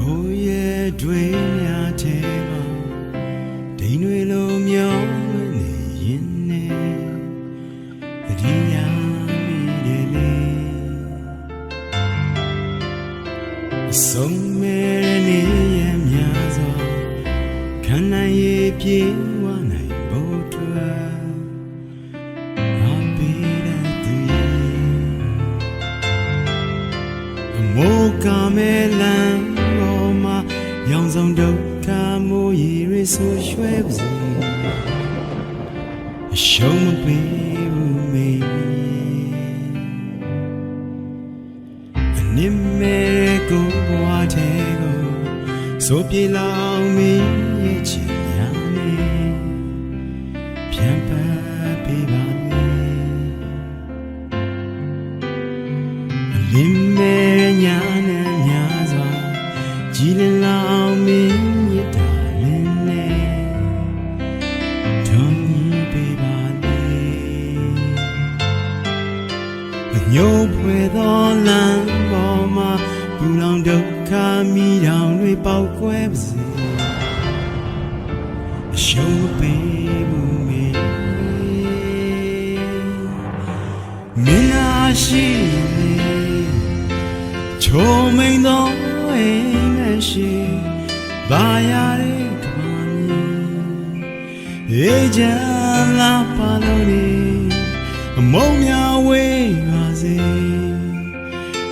ကိုရဲ့တွေးများထဲမှာဒိန်တွေလိုမျောနေရင်နဲ့တတိယမိတယ်လေအဆုံးမဲ့နေရများစွာခံနိုင်ရပြေဝနိုင်ဖို့အတွက်မိုးကမဲလမ်းပေါ်မှာရောင်စုံဒုက္ခမိုးရီရဆိုရွှဲပါစေအရှုံးမပေးဘူးမေအနစ်မဲ့ကိုဘဝတဲ့ကိုဆိုပြေလောင်မီရဲ့ချင်များနေပြန်ပတ်ပေးပါလင်းမဲ့ညာနဲ့များစွာကြည်လင်လောင်မင်းရတာလင်းနဲ့ထုံးပေးပါလေအညို့ဖွယ်သောလမ်းပေါ်မှာပူလောင်ဒုက္ခမိတောင်တွေပေါက်ကွဲပါစေအရှုံးပေးမှုမေမင်းအားရှိချိုမိန်သောအိမ်မရှိဘာရတဲ့ကဘာမီအေးချမ်းလာပါလို့နေအမုံများဝေးပါစေ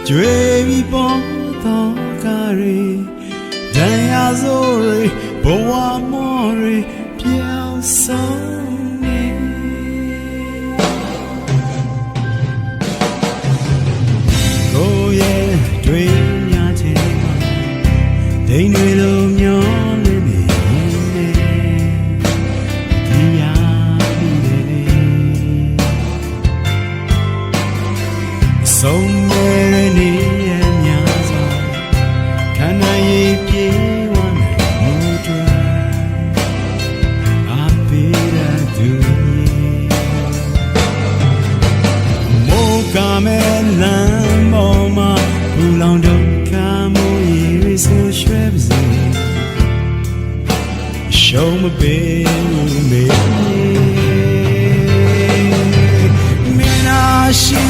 ကြွေပြီးပေါ်သောကားရီဒဏ်ရာဆိုးရီဘဝမော်ရီပြောင်းဆုံးနေကိုရဲ့တွေးများချင်မှာဒိန်တွေလိုမျောနေနေဒီယာဒီလေဆုံးမဲ့နေရများစွာခန္ဓာရဲ့ပြေဝနိုင်မှုတွေအပေရတူမိုးကမဲလမ်းပေါ်မှာဘူလောင်ဒုက္ခမိုးရီဆိုရွှဲပါစေရှုံးမပေးဘူးမေမင်းအားရှိ